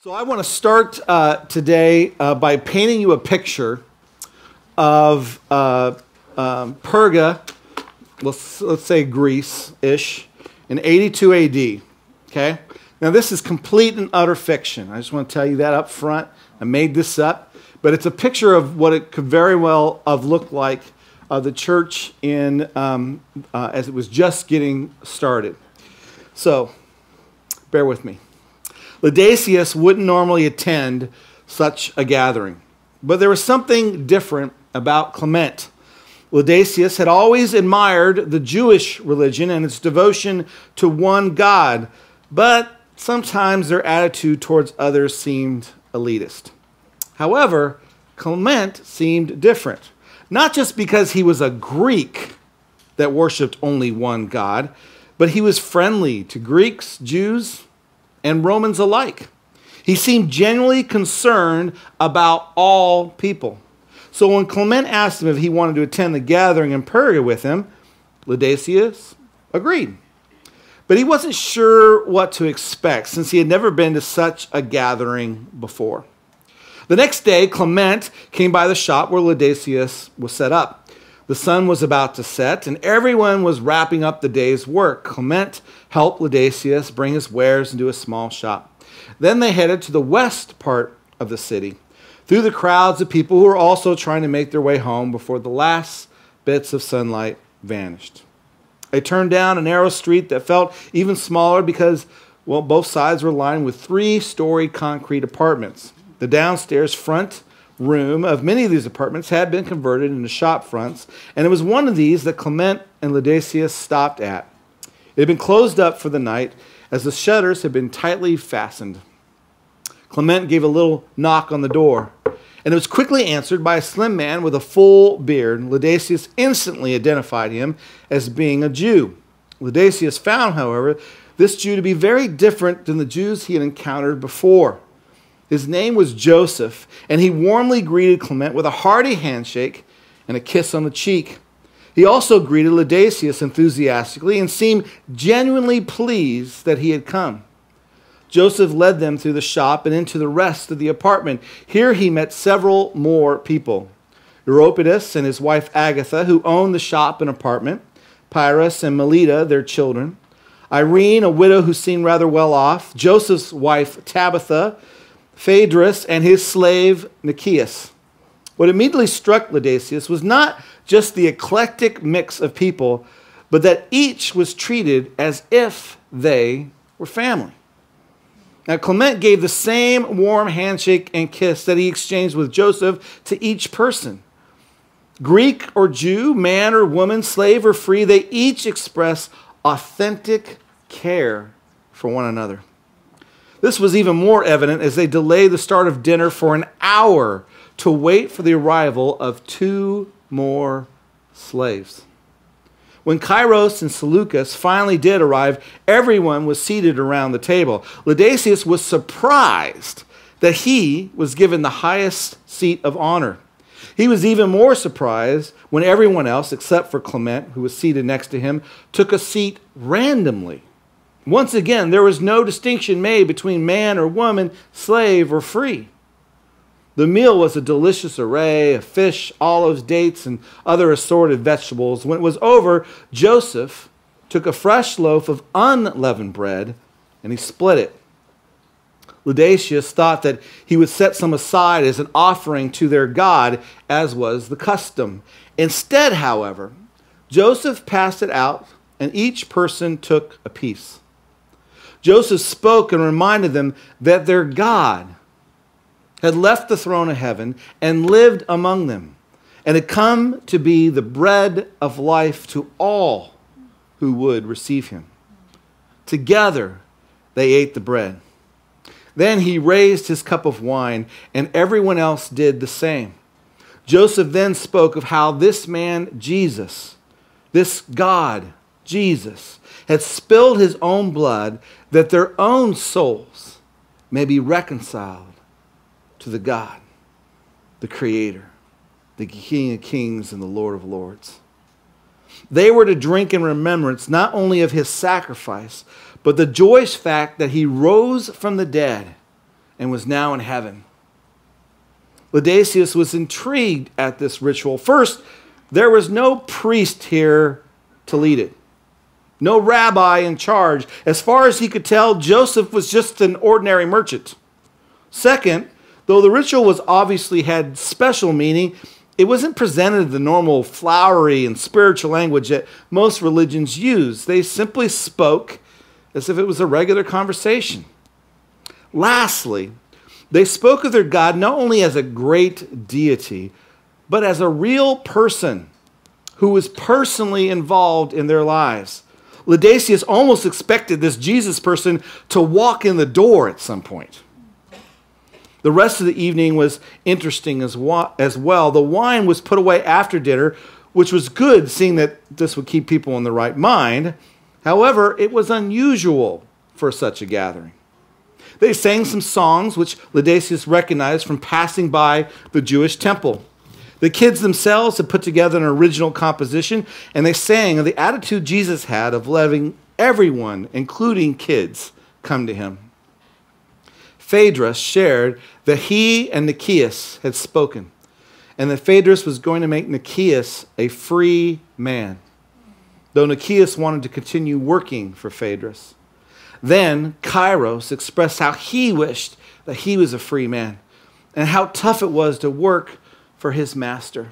So I want to start today by painting you a picture of Perga, let's say Greece-ish, in 82 AD. Okay? Now this is complete and utter fiction. I just want to tell you that up front. I made this up. But it's a picture of what it could very well have looked like the church in as it was just getting started. So, bear with me. Laodiceus wouldn't normally attend such a gathering, but there was something different about Clement. Laodiceus had always admired the Jewish religion and its devotion to one God, but sometimes their attitude towards others seemed elitist. However, Clement seemed different, not just because he was a Greek that worshiped only one God, but he was friendly to Greeks, Jews, and Romans alike. He seemed genuinely concerned about all people. So when Clement asked him if he wanted to attend the gathering in Perga with him, Laodiceus agreed. But he wasn't sure what to expect since he had never been to such a gathering before. The next day, Clement came by the shop where Laodiceus was set up. The sun was about to set, and everyone was wrapping up the day's work. Clement helped Laodiceus bring his wares into a small shop. Then they headed to the west part of the city, through the crowds of people who were also trying to make their way home before the last bits of sunlight vanished. They turned down a narrow street that felt even smaller because, well, both sides were lined with three-story concrete apartments. The downstairs front room of many of these apartments had been converted into shop fronts, and it was one of these that Clement and Laodiceus stopped at. It had been closed up for the night as the shutters had been tightly fastened. Clement gave a little knock on the door, and it was quickly answered by a slim man with a full beard. Laodiceus instantly identified him as being a Jew. Laodiceus found, however, this Jew to be very different than the Jews he had encountered before. His name was Joseph, and he warmly greeted Clement with a hearty handshake and a kiss on the cheek. He also greeted Laodiceus enthusiastically and seemed genuinely pleased that he had come. Joseph led them through the shop and into the rest of the apartment. Here he met several more people. Europides and his wife Agatha, who owned the shop and apartment, Pyrrhus and Melita, their children, Irene, a widow who seemed rather well off, Joseph's wife Tabitha, Phaedrus, and his slave Nicaeus. What immediately struck Laodiceus was not just the eclectic mix of people, but that each was treated as if they were family. Now, Clement gave the same warm handshake and kiss that he exchanged with Joseph to each person. Greek or Jew, man or woman, slave or free, they each express authentic care for one another. This was even more evident as they delayed the start of dinner for an hour to wait for the arrival of two more slaves. When Kairos and Seleucus finally did arrive, everyone was seated around the table. Laodiceus was surprised that he was given the highest seat of honor. He was even more surprised when everyone else, except for Clement, who was seated next to him, took a seat randomly. Once again, there was no distinction made between man or woman, slave or free. The meal was a delicious array of fish, olives, dates, and other assorted vegetables. When it was over, Joseph took a fresh loaf of unleavened bread and he split it. Laodiceus thought that he would set some aside as an offering to their God, as was the custom. Instead, however, Joseph passed it out and each person took a piece. Joseph spoke and reminded them that their God had left the throne of heaven and lived among them, and had come to be the bread of life to all who would receive him. Together they ate the bread. Then he raised his cup of wine, and everyone else did the same. Joseph then spoke of how this man, Jesus, this God, Jesus, had spilled his own blood that their own souls may be reconciled to the God, the Creator, the King of Kings and the Lord of Lords. They were to drink in remembrance not only of his sacrifice, but the joyous fact that he rose from the dead and was now in heaven. Ladasius was intrigued at this ritual. First, there was no priest here to lead it. No rabbi in charge. As far as he could tell, Joseph was just an ordinary merchant. Second, though the ritual was obviously had special meaning, it wasn't presented in the normal flowery and spiritual language that most religions use. They simply spoke as if it was a regular conversation. Lastly, they spoke of their God not only as a great deity, but as a real person who was personally involved in their lives. Ladasius almost expected this Jesus person to walk in the door at some point. The rest of the evening was interesting as well. The wine was put away after dinner, which was good, seeing that this would keep people in the right mind. However, it was unusual for such a gathering. They sang some songs, which Ladasius recognized from passing by the Jewish temple. The kids themselves had put together an original composition, and they sang of the attitude Jesus had of letting everyone, including kids, come to him. Phaedrus shared that he and Nicaeus had spoken, and that Phaedrus was going to make Nicaeus a free man, though Nicaeus wanted to continue working for Phaedrus. Then Kairos expressed how he wished that he was a free man, and how tough it was to work for his master.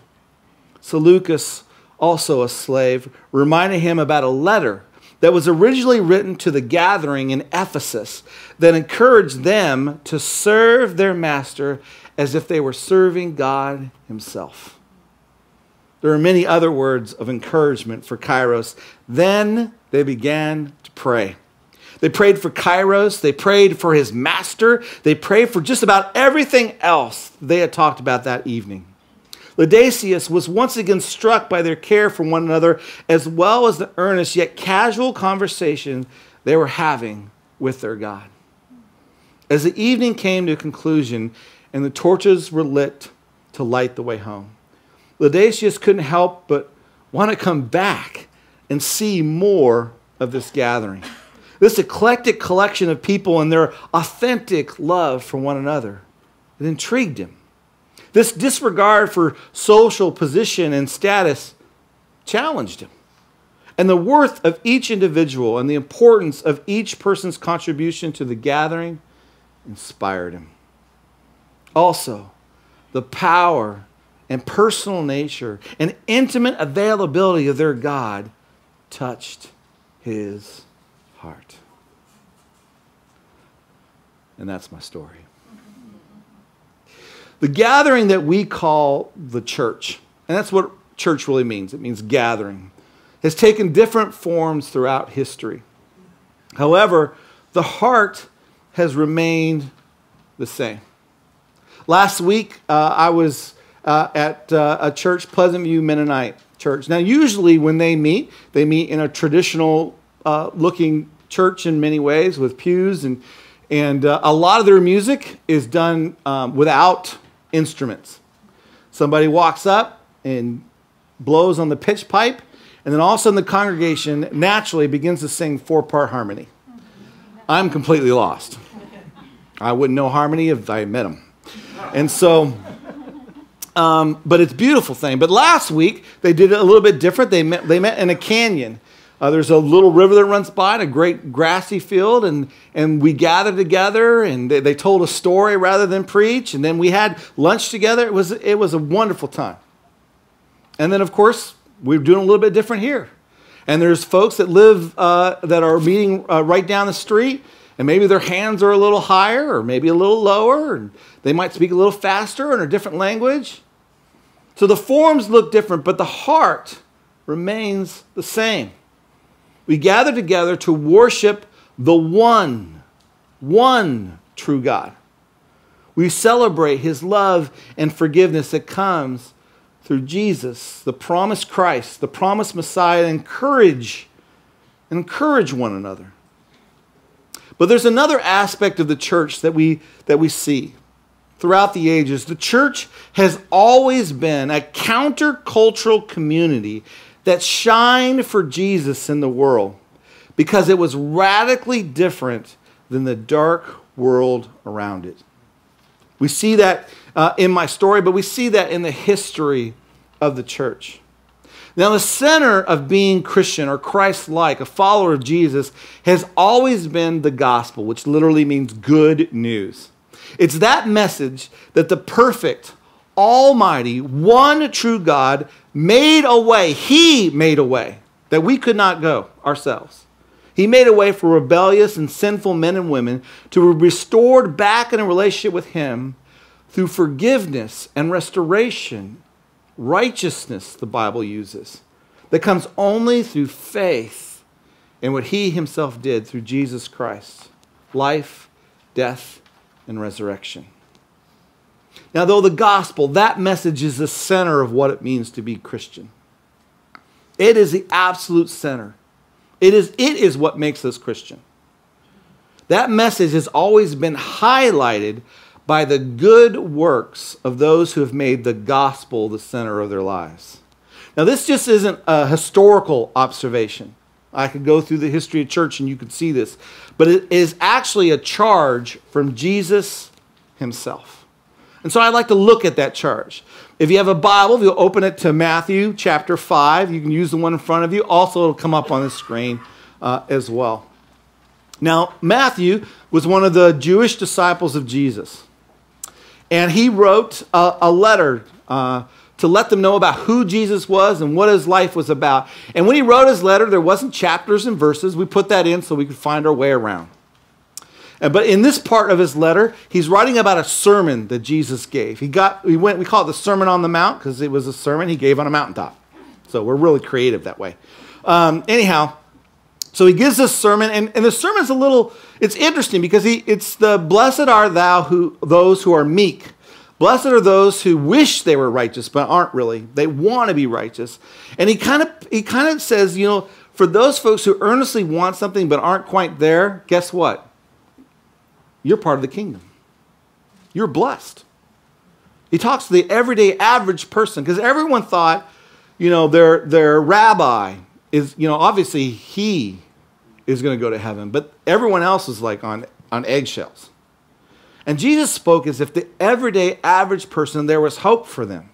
Seleucus, also a slave, reminded him about a letter that was originally written to the gathering in Ephesus that encouraged them to serve their master as if they were serving God himself. There are many other words of encouragement for Kairos. Then they began to pray. They prayed for Kairos. They prayed for his master. They prayed for just about everything else they had talked about that evening. Ladasius was once again struck by their care for one another, as well as the earnest yet casual conversation they were having with their God. As the evening came to a conclusion and the torches were lit to light the way home, Ladasius couldn't help but want to come back and see more of this gathering. This eclectic collection of people and their authentic love for one another. It intrigued him. This disregard for social position and status challenged him. And the worth of each individual and the importance of each person's contribution to the gathering inspired him. Also, the power and personal nature and intimate availability of their God touched his heart. And that's my story. The gathering that we call the church, and that's what church really means. It means gathering, has taken different forms throughout history. However, the heart has remained the same. Last week, I was at a church, Pleasant View Mennonite Church. Now, usually when they meet in a traditional looking church in many ways with pews, and a lot of their music is done without instruments. Somebody walks up and blows on the pitch pipe, and then all of a sudden the congregation naturally begins to sing four-part harmony. I'm completely lost. I wouldn't know harmony if I met them. And so, but it's a beautiful thing. But last week, they did it a little bit different. They met in a canyon. There's a little river that runs by in a great grassy field, and we gathered together, and they told a story rather than preach, and then we had lunch together. It was a wonderful time. And then, of course, we're doing a little bit different here. And there's folks that live, that are meeting right down the street, and maybe their hands are a little higher or maybe a little lower, and they might speak a little faster in a different language. So the forms look different, but the heart remains the same. We gather together to worship the one true God. We celebrate his love and forgiveness that comes through Jesus, the promised Christ, the promised Messiah, and encourage one another. But there's another aspect of the church that we see throughout the ages. The church has always been a countercultural community that shined for Jesus in the world because it was radically different than the dark world around it. We see that in my story, but we see that in the history of the church. Now, the center of being Christian or Christ-like, a follower of Jesus, has always been the gospel, which literally means good news. It's that message that the perfect, almighty, one true God made a way. He made a way that we could not go ourselves. He made a way for rebellious and sinful men and women to be restored back in a relationship with Him through forgiveness and restoration, righteousness, the Bible uses, that comes only through faith in what He Himself did through Jesus Christ, life, death, and resurrection. Now, though the gospel, that message is the center of what it means to be Christian. It is the absolute center. It is what makes us Christian. That message has always been highlighted by the good works of those who have made the gospel the center of their lives. Now, this just isn't a historical observation. I could go through the history of church and you could see this. But it is actually a charge from Jesus Himself. And so I'd like to look at that charge. If you have a Bible, if you'll open it to Matthew chapter 5. You can use the one in front of you. Also, it'll come up on the screen as well. Now, Matthew was one of the Jewish disciples of Jesus. And he wrote a letter to let them know about who Jesus was and what His life was about. And when he wrote his letter, there wasn't chapters and verses. We put that in so we could find our way around. But in this part of his letter, he's writing about a sermon that Jesus gave. We call it the Sermon on the Mount because it was a sermon he gave on a mountaintop. So we're really creative that way. Anyhow, so he gives this sermon, and the sermon's it's interesting because it's the blessed are those who are meek. Blessed are those who wish they were righteous, but aren't really. They want to be righteous. And he kind of says, for those folks who earnestly want something but aren't quite there, guess what? You're part of the kingdom. You're blessed. He talks to the everyday average person because everyone thought, their rabbi is, obviously he is going to go to heaven, but everyone else is like on eggshells. And Jesus spoke as if the everyday average person, there was hope for them.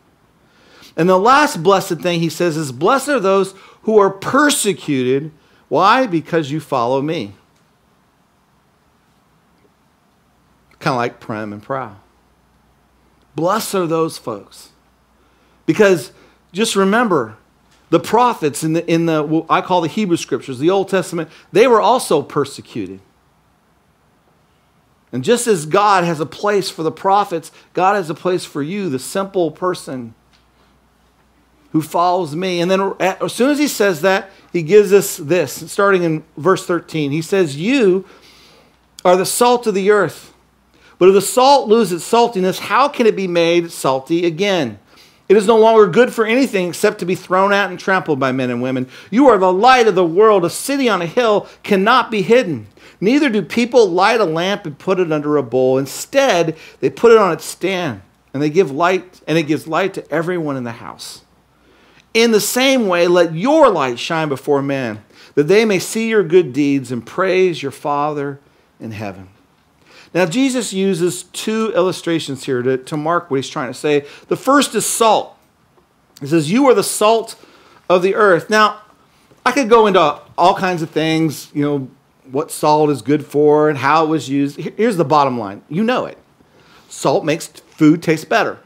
And the last blessed thing he says is, blessed are those who are persecuted. Why? Because you follow me. Kind of like prim and proud. Blessed are those folks. Because just remember, the prophets in the what I call the Hebrew Scriptures, the Old Testament, they were also persecuted. And just as God has a place for the prophets, God has a place for you, the simple person who follows me. And then as soon as he says that, he gives us this, starting in verse 13. He says, you are the salt of the earth. But if the salt loses its saltiness, how can it be made salty again? It is no longer good for anything except to be thrown out and trampled by men and women. You are the light of the world. A city on a hill cannot be hidden. Neither do people light a lamp and put it under a bowl. Instead, they put it on its stand, and they give light, and it gives light to everyone in the house. In the same way, let your light shine before men, that they may see your good deeds and praise your Father in heaven. Now, Jesus uses two illustrations here to mark what he's trying to say. The first is salt. He says, you are the salt of the earth. Now, I could go into all kinds of things, what salt is good for and how it was used. Here's the bottom line. You know it. Salt makes food taste better,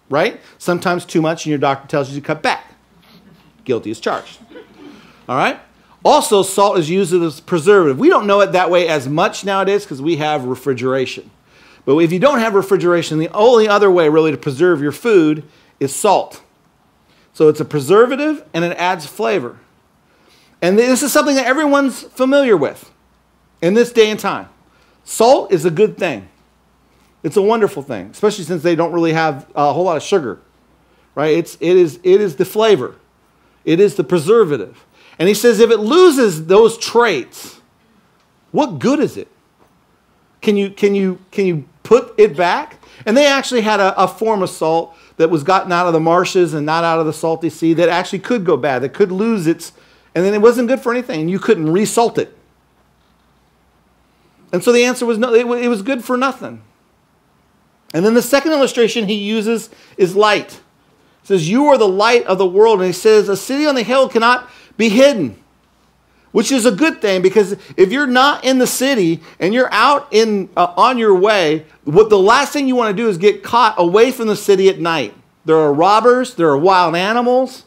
right? Sometimes too much and your doctor tells you to cut back. Guilty as charged. All right? Also, salt is used as a preservative. We don't know it that way as much nowadays because we have refrigeration. But if you don't have refrigeration, the only other way really to preserve your food is salt. So it's a preservative and it adds flavor. And this is something that everyone's familiar with in this day and time. Salt is a good thing. It's a wonderful thing, especially since they don't really have a whole lot of sugar, right? It is the flavor. It is the preservative. And he says if it loses those traits, what good is it? Can you put it back? And they actually had a form of salt that was gotten out of the marshes and not out of the salty sea that actually could go bad, that could lose its, and then it wasn't good for anything, and you couldn't resalt it. And so the answer was no, it was good for nothing. And then the second illustration he uses is light. He says, you are the light of the world. And he says, a city on the hill cannot be hidden, which is a good thing, because if you're not in the city and you're out on your way, what the last thing you want to do is get caught away from the city at night. There are robbers, there are wild animals.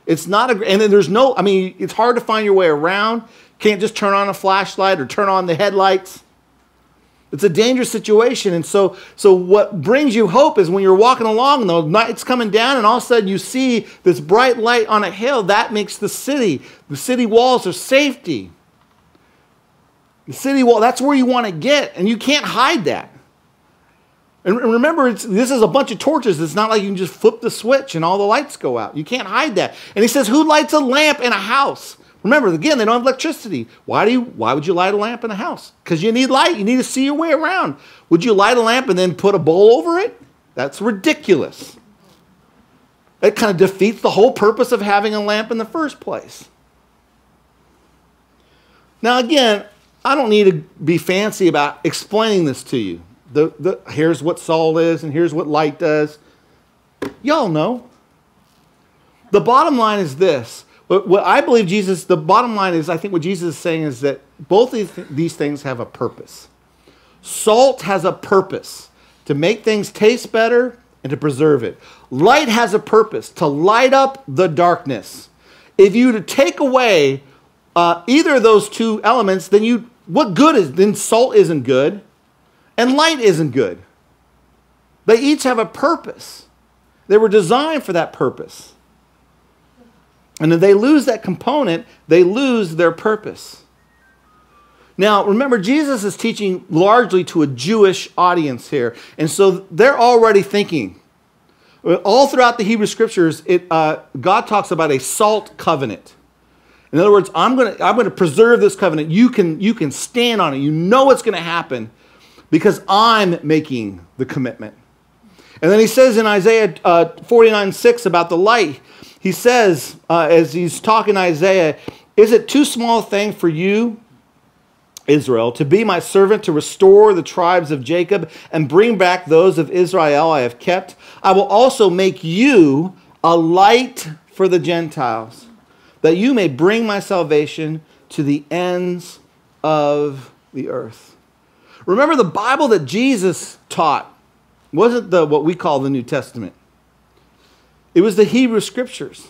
It's not and then there's no, I mean, it's hard to find your way around. Can't just turn on a flashlight or turn on the headlights. It's a dangerous situation. And so what brings you hope is when you're walking along and the night's coming down and all of a sudden you see this bright light on a hill. That makes the city walls are safety. The city wall, that's where you want to get, and you can't hide that. And remember, this is a bunch of torches. It's not like you can just flip the switch and all the lights go out. You can't hide that. And he says, who lights a lamp in a house? Remember, again, they don't have electricity. Why would you light a lamp in a house? Because you need light. You need to see your way around. Would you light a lamp and then put a bowl over it? That's ridiculous. It kind of defeats the whole purpose of having a lamp in the first place. Now, again, I don't need to be fancy about explaining this to you. Here's what salt is and here's what light does. Y'all know. The bottom line is this. What I believe the bottom line is, I think what Jesus is saying is that both these things have a purpose. Salt has a purpose to make things taste better and to preserve it. Light has a purpose to light up the darkness. If you take away either of those two elements, then then salt isn't good and light isn't good. They each have a purpose. They were designed for that purpose. And if they lose that component, they lose their purpose. Now, remember, Jesus is teaching largely to a Jewish audience here. And so they're already thinking. All throughout the Hebrew Scriptures, God talks about a salt covenant. In other words, I'm going to preserve this covenant. You can stand on it. You know what's going to happen because I'm making the commitment. And then he says in Isaiah 49:6 about the light, he says, as he's talking to Isaiah, is it too small a thing for you, Israel, to be my servant, to restore the tribes of Jacob and bring back those of Israel I have kept? I will also make you a light for the Gentiles, that you may bring my salvation to the ends of the earth. Remember, the Bible that Jesus taught wasn't what we call the New Testament. It was the Hebrew Scriptures.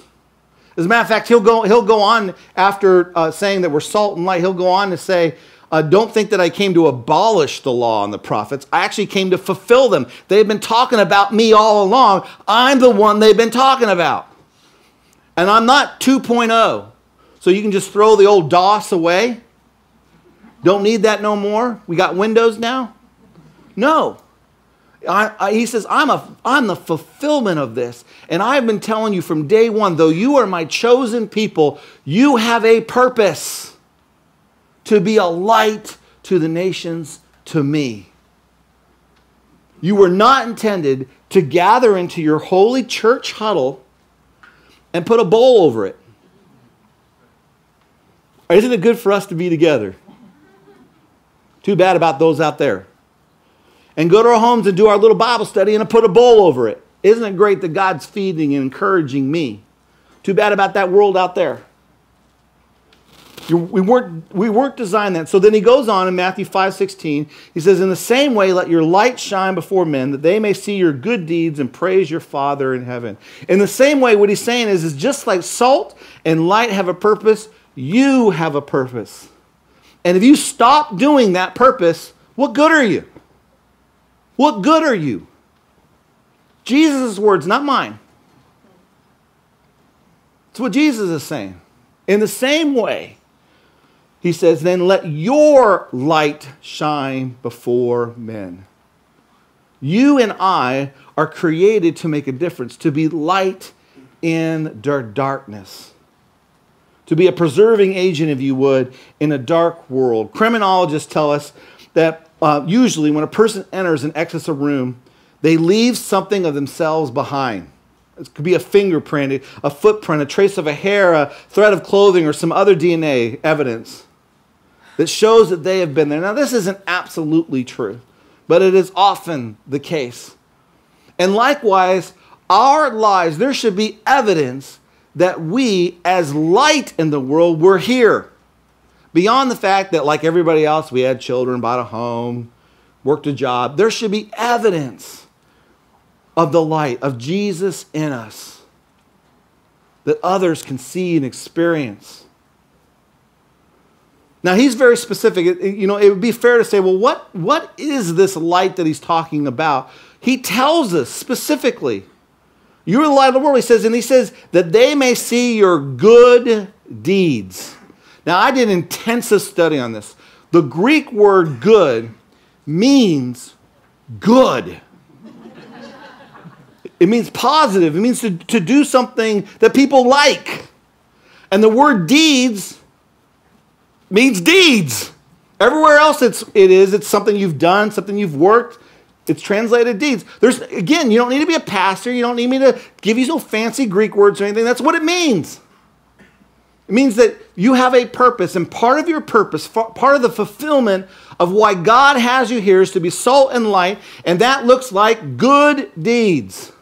As a matter of fact, he'll go on after saying that we're salt and light. He'll go on to say, don't think that I came to abolish the law and the prophets. I actually came to fulfill them. They've been talking about me all along. I'm the one they've been talking about. And I'm not 2.0. So you can just throw the old DOS away. Don't need that no more. We got Windows now. No. He says, I'm the fulfillment of this. And I've been telling you from day one, though you are my chosen people, you have a purpose to be a light to the nations, to me. You were not intended to gather into your holy church huddle and put a bowl over it. Isn't it good for us to be together? Too bad about those out there. And go to our homes and do our little Bible study and put a bowl over it. Isn't it great that God's feeding and encouraging me? Too bad about that world out there. We weren't designed that. So then he goes on in Matthew 5:16. He says, in the same way, let your light shine before men, that they may see your good deeds and praise your Father in heaven. In the same way, what he's saying is just like salt and light have a purpose, you have a purpose. And if you stop doing that purpose, what good are you? What good are you? Jesus' words, not mine. It's what Jesus is saying. In the same way, he says, then let your light shine before men. You and I are created to make a difference, to be light in darkness, to be a preserving agent, if you would, in a dark world. Criminologists tell us that usually when a person enters and exits a room, they leave something of themselves behind. It could be a fingerprint, a footprint, a trace of a hair, a thread of clothing, or some other DNA evidence that shows that they have been there. Now, this isn't absolutely true, but it is often the case. And likewise, our lives, there should be evidence that we, as light in the world, we're here. Beyond the fact that, like everybody else, we had children, bought a home, worked a job, there should be evidence of the light, of Jesus in us, that others can see and experience. Now, he's very specific. It would be fair to say, well, what is this light that he's talking about? He tells us specifically, you're the light of the world, he says that they may see your good deeds. Now, I did an intensive study on this. The Greek word good means good. It means positive. It means to do something that people like. And the word deeds means deeds. Everywhere else it's something you've done, something you've worked. It's translated deeds. Again, you don't need to be a pastor. You don't need me to give you some fancy Greek words or anything. That's what it means. It means that you have a purpose, and part of your purpose, part of the fulfillment of why God has you here is to be salt and light, and that looks like good deeds.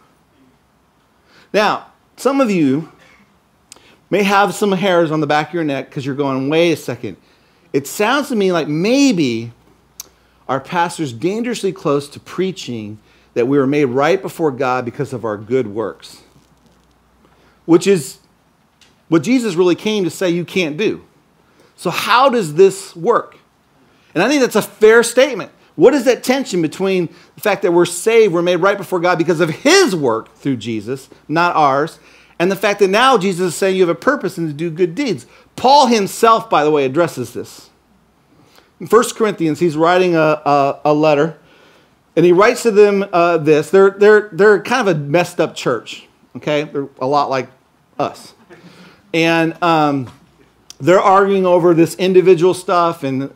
Now, some of you may have some hairs on the back of your neck because you're going, wait a second. It sounds to me like maybe our pastor's dangerously close to preaching that we were made right before God because of our good works, which is what Jesus really came to say you can't do. So how does this work? And I think that's a fair statement. What is that tension between the fact that we're saved, we're made right before God because of his work through Jesus, not ours, and the fact that now Jesus is saying you have a purpose and to do good deeds? Paul himself, by the way, addresses this. In 1 Corinthians, he's writing a letter, and he writes to them this. They're kind of a messed up church, okay? They're a lot like us. And they're arguing over this individual stuff, and,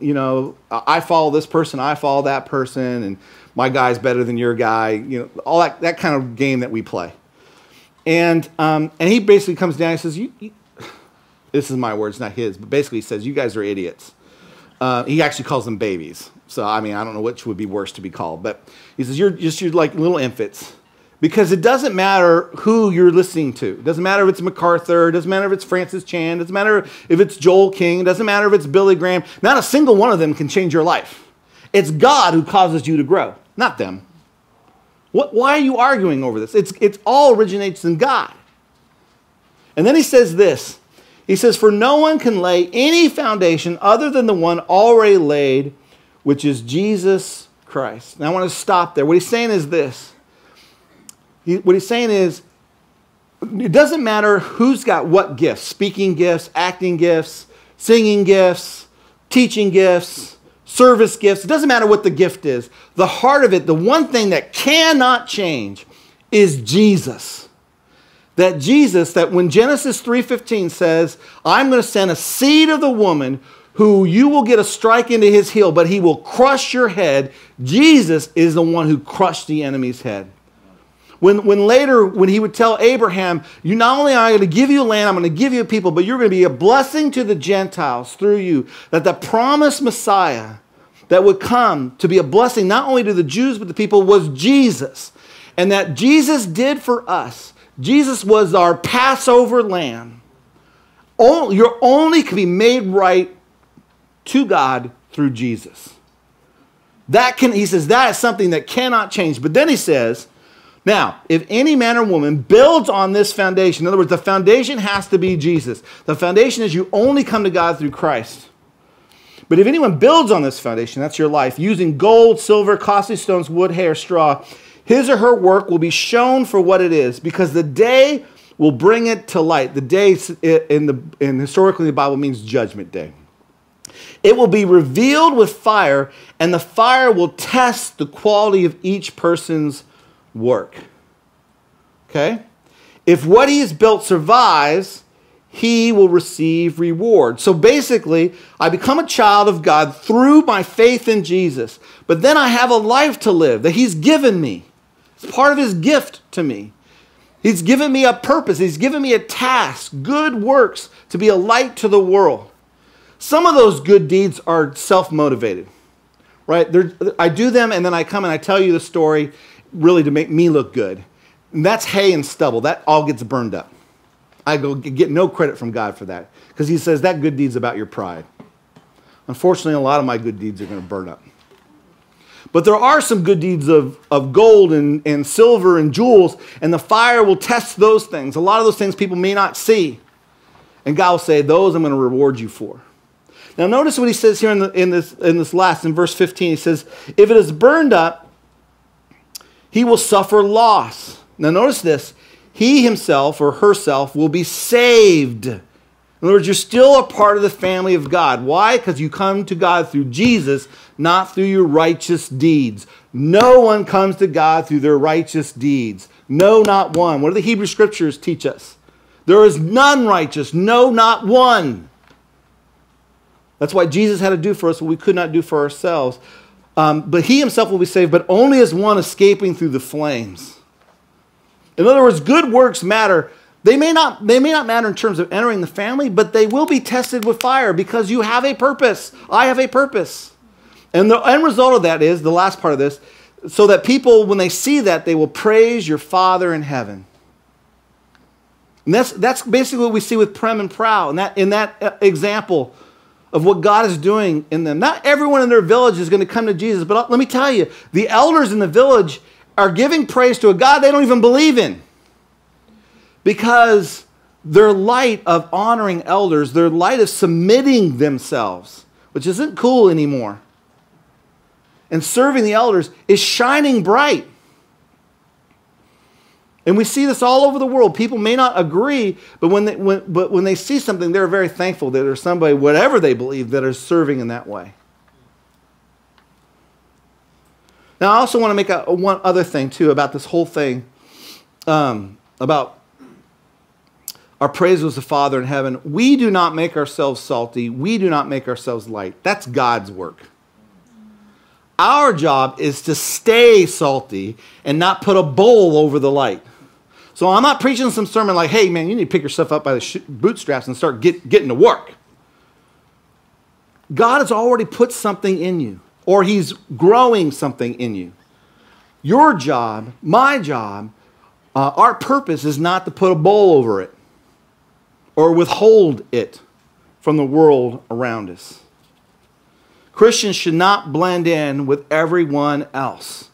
I follow this person, I follow that person, and my guy's better than your guy, all that kind of game that we play. And he basically comes down and says, this is my words, not his, but basically he says, you guys are idiots. He actually calls them babies. So, I don't know which would be worse to be called, but he says, you're like little infants. Because it doesn't matter who you're listening to. It doesn't matter if it's MacArthur. It doesn't matter if it's Francis Chan. It doesn't matter if it's Joel King. It doesn't matter if it's Billy Graham. Not a single one of them can change your life. It's God who causes you to grow, not them. Why are you arguing over this? It all originates in God. And then he says this. He says, for no one can lay any foundation other than the one already laid, which is Jesus Christ. Now I want to stop there. What he's saying is this. What he's saying is, it doesn't matter who's got what gifts, speaking gifts, acting gifts, singing gifts, teaching gifts, service gifts. It doesn't matter what the gift is. The heart of it, the one thing that cannot change is Jesus. That Jesus, that when Genesis 3:15 says, I'm going to send a seed of the woman who you will get a strike into his heel, but he will crush your head. Jesus is the one who crushed the enemy's head. When later, when he would tell Abraham, you not only are going to give you land, I'm going to give you people, but you're going to be a blessing to the Gentiles through you. That the promised Messiah that would come to be a blessing not only to the Jews, but the people was Jesus. And that Jesus did for us. Jesus was our Passover lamb. You only can be made right to God through Jesus. He says that is something that cannot change. But then he says, now, if any man or woman builds on this foundation, in other words, the foundation has to be Jesus. The foundation is you only come to God through Christ. But if anyone builds on this foundation, that's your life, using gold, silver, costly stones, wood, hair, straw, his or her work will be shown for what it is, because the day will bring it to light. The day historically in the Bible means judgment day. It will be revealed with fire, and the fire will test the quality of each person's work. Okay? If what he has built survives, he will receive reward. So basically, I become a child of God through my faith in Jesus. But then I have a life to live that he's given me. It's part of his gift to me. He's given me a purpose. He's given me a task, good works, to be a light to the world. Some of those good deeds are self-motivated. right? I do them, and then I come and I tell you the story really to make me look good. And that's hay and stubble. That all gets burned up. I get no credit from God for that, because he says that good deed's about your pride. Unfortunately, a lot of my good deeds are going to burn up. But there are some good deeds of gold and silver and jewels, and the fire will test those things. A lot of those things people may not see. And God will say, those I'm going to reward you for. Now notice what he says here in verse 15. He says, if it is burned up, he will suffer loss. Now notice this. He himself or herself will be saved. In other words, you're still a part of the family of God. Why? Because you come to God through Jesus, not through your righteous deeds. No one comes to God through their righteous deeds. No, not one. What do the Hebrew Scriptures teach us? There is none righteous. No, not one. That's why Jesus had to do for us what we could not do for ourselves. But he himself will be saved, but only as one escaping through the flames. In other words, good works matter. They may not matter in terms of entering the family, but they will be tested with fire because you have a purpose. I have a purpose. And the end result of that is, the last part of this, so that people, when they see that, they will praise your Father in heaven. And that's basically what we see with Prem and Prow in that example of what God is doing in them. Not everyone in their village is going to come to Jesus, but let me tell you, the elders in the village are giving praise to a God they don't even believe in. Because their light of honoring elders, their light of submitting themselves, which isn't cool anymore, and serving the elders is shining bright. And we see this all over the world. People may not agree, but when they see something, they're very thankful that there's somebody, whatever they believe, that is serving in that way. Now, I also want to make one other thing, too, about this whole thing, about our praise was the Father in heaven. We do not make ourselves salty. We do not make ourselves light. That's God's work. Our job is to stay salty and not put a bowl over the light. So I'm not preaching some sermon like, hey, man, you need to pick yourself up by the bootstraps and start getting to work. God has already put something in you, or he's growing something in you. Your job, my job, our purpose is not to put a bowl over it or withhold it from the world around us. Christians should not blend in with everyone else.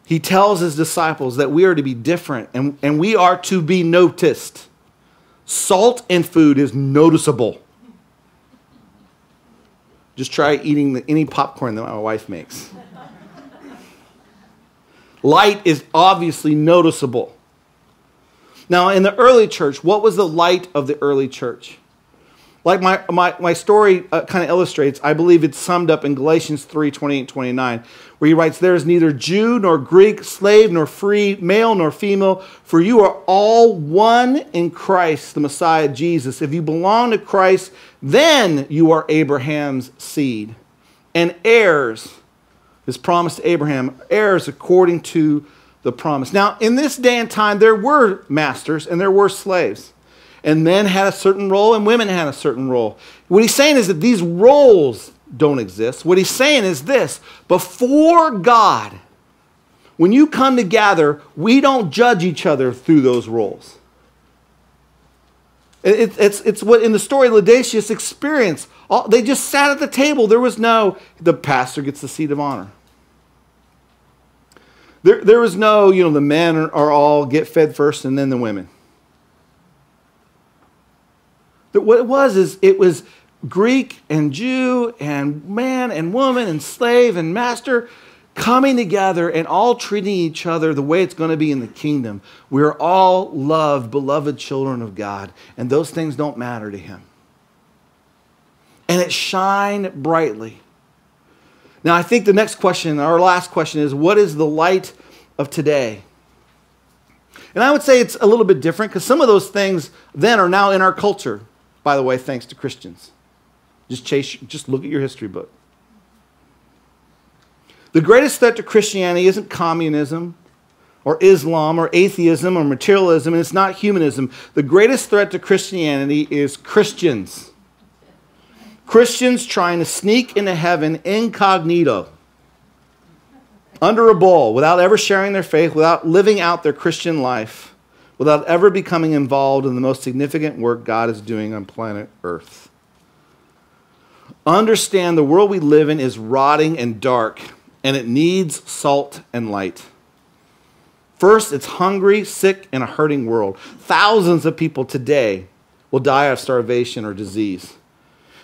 He tells his disciples that we are to be different and we are to be noticed. Salt in food is noticeable. Just try eating any popcorn that my wife makes. Light is obviously noticeable. Now, in the early church, what was the light of the early church? Like my story kind of illustrates, I believe it's summed up in Galatians 3:28-29, where he writes, there is neither Jew nor Greek, slave nor free, male nor female, for you are all one in Christ, the Messiah, Jesus. If you belong to Christ, then you are Abraham's seed and heirs, his promise to Abraham, heirs according to the promise. Now, in this day and time, there were masters and there were slaves. And men had a certain role and women had a certain role. What he's saying is that these roles don't exist. What he's saying is this: before God, when you come together, we don't judge each other through those roles. It's what in the story Laodicea's experience. They just sat at the table. There was no, the pastor gets the seat of honor. There was no, the men are all get fed first and then the women. What it was Greek and Jew and man and woman and slave and master coming together and all treating each other the way it's going to be in the kingdom. We're all loved, beloved children of God, and those things don't matter to him. And it shined brightly. Now, I think the next question, our last question is, what is the light of today? And I would say it's a little bit different because some of those things then are now in our culture. By the way, thanks to Christians. Just look at your history book. The greatest threat to Christianity isn't communism or Islam or atheism or materialism, and it's not humanism. The greatest threat to Christianity is Christians. Christians trying to sneak into heaven incognito, under a bowl, without ever sharing their faith, without living out their Christian life, without ever becoming involved in the most significant work God is doing on planet Earth. Understand the world we live in is rotting and dark, and it needs salt and light. First, it's hungry, sick, and a hurting world. Thousands of people today will die of starvation or disease.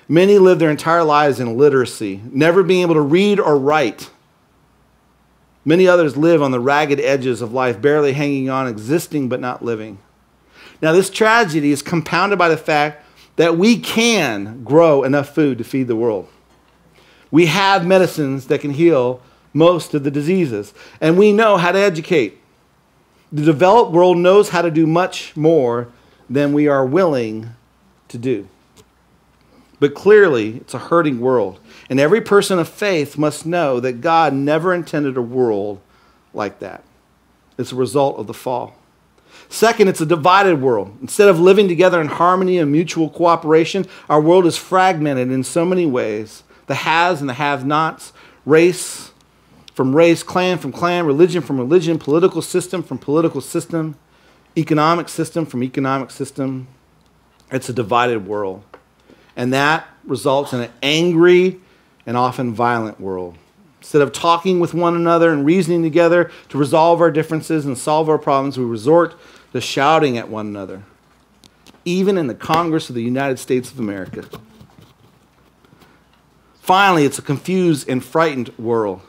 Many live their entire lives in illiteracy, never being able to read or write. Many others live on the ragged edges of life, barely hanging on, existing but not living. Now, this tragedy is compounded by the fact that we can grow enough food to feed the world. We have medicines that can heal most of the diseases, and we know how to educate. The developed world knows how to do much more than we are willing to do. But clearly, it's a hurting world. And every person of faith must know that God never intended a world like that. It's a result of the fall. Second, it's a divided world. Instead of living together in harmony and mutual cooperation, our world is fragmented in so many ways. The haves and the have-nots, race from race, clan from clan, religion from religion, political system from political system, economic system from economic system. It's a divided world. And that results in an angry and often violent world. Instead of talking with one another and reasoning together to resolve our differences and solve our problems, we resort to shouting at one another, even in the Congress of the United States of America. Finally, it's a confused and frightened world.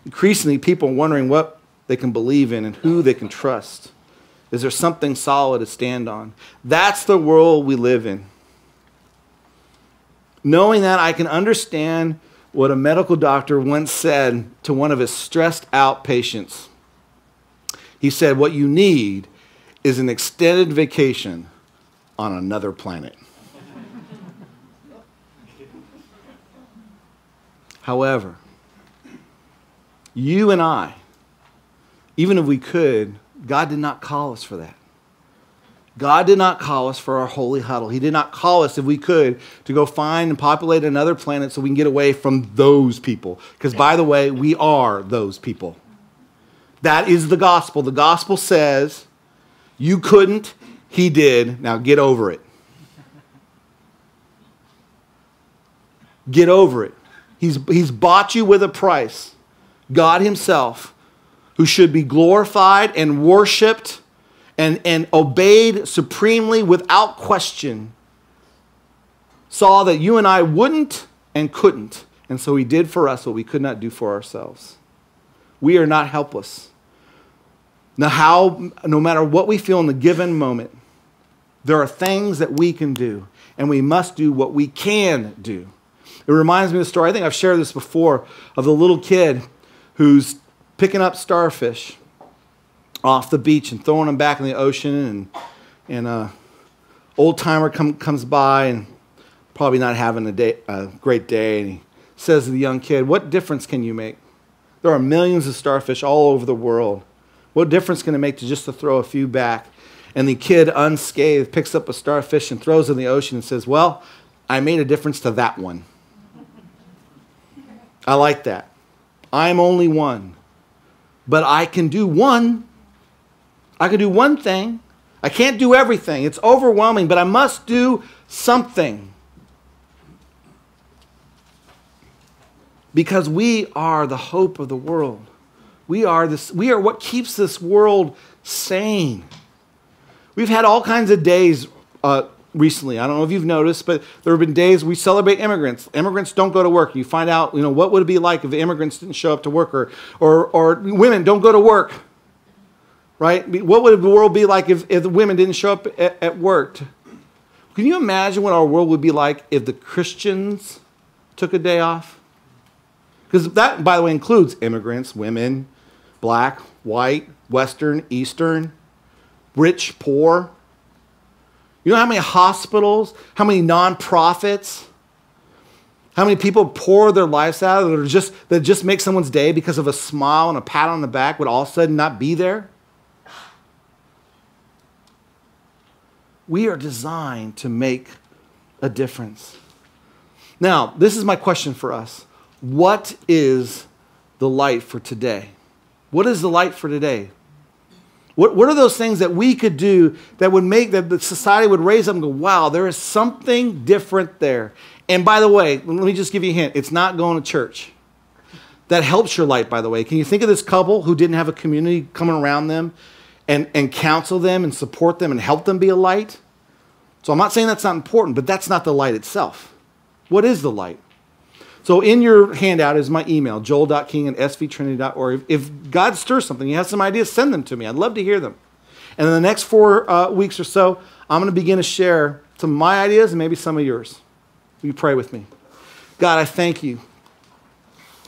Increasingly, people are wondering what they can believe in and who they can trust. Is there something solid to stand on? That's the world we live in. Knowing that, I can understand what a medical doctor once said to one of his stressed out patients. He said, what you need is an extended vacation on another planet. However, you and I, even if we could, God did not call us for that. God did not call us for our holy huddle. He did not call us, if we could, to go find and populate another planet so we can get away from those people. Because, by the way, we are those people. That is the gospel. The gospel says, you couldn't, he did, now get over it. Get over it. He's bought you with a price. God himself, who should be glorified and worshiped and obeyed supremely without question, saw that you and I wouldn't and couldn't. And so he did for us what we could not do for ourselves. We are not helpless. Now, no matter what we feel in the given moment, there are things that we can do, and we must do what we can do. It reminds me of the story, I think I've shared this before, of the little kid who's picking up starfish off the beach and throwing them back in the ocean, and an old-timer comes by and probably not having a great day, and he says to the young kid, what difference can you make? There are millions of starfish all over the world. What difference can it make to just to throw a few back? And the kid, unscathed, picks up a starfish and throws it in the ocean and says, well, I made a difference to that one. I like that. I'm only one. But I can do one. I can do one thing. I can't do everything. It's overwhelming, but I must do something. Because we are the hope of the world. We are what keeps this world sane. We've had all kinds of days recently. I don't know if you've noticed, but there have been days we celebrate immigrants. Immigrants don't go to work. You find out, what would it be like if immigrants didn't show up to work, or women don't go to work, right? What would the world be like if the women didn't show up at work? Can you imagine what our world would be like if the Christians took a day off? Because that, by the way, includes immigrants, women, black, white, Western, Eastern, rich, poor. You know how many hospitals, how many nonprofits, how many people pour their lives out that just make someone's day because of a smile and a pat on the back would all of a sudden not be there? We are designed to make a difference. Now, this is my question for us. What is the light for today? What is the light for today? What are those things that we could do that would make that the society would raise up and go, wow, there is something different there. And by the way, let me just give you a hint. It's not going to church. That helps your light, by the way. Can you think of this couple who didn't have a community coming around them and counsel them and support them and help them be a light? So I'm not saying that's not important, but that's not the light itself. What is the light? So in your handout is my email, joel.king@svtrinity.org. If God stirs something, you have some ideas, send them to me. I'd love to hear them. And in the next 4 weeks or so, I'm going to begin to share some of my ideas and maybe some of yours. Will you pray with me? God, I thank you.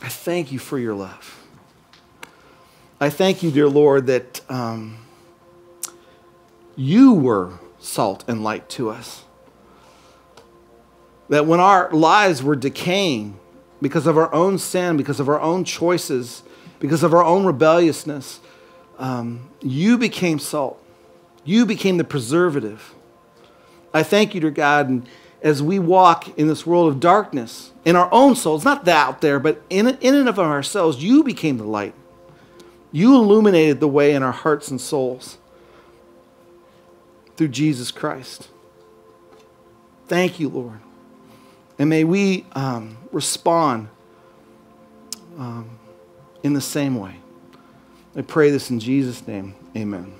I thank you for your love. I thank you, dear Lord, that you were salt and light to us. That when our lives were decaying because of our own sin, because of our own choices, because of our own rebelliousness, you became salt. You became the preservative. I thank you, dear God, and as we walk in this world of darkness, in our own souls, not that out there, but in and of ourselves, you became the light. You illuminated the way in our hearts and souls through Jesus Christ. Thank you, Lord. And may we respond in the same way. I pray this in Jesus' name. Amen.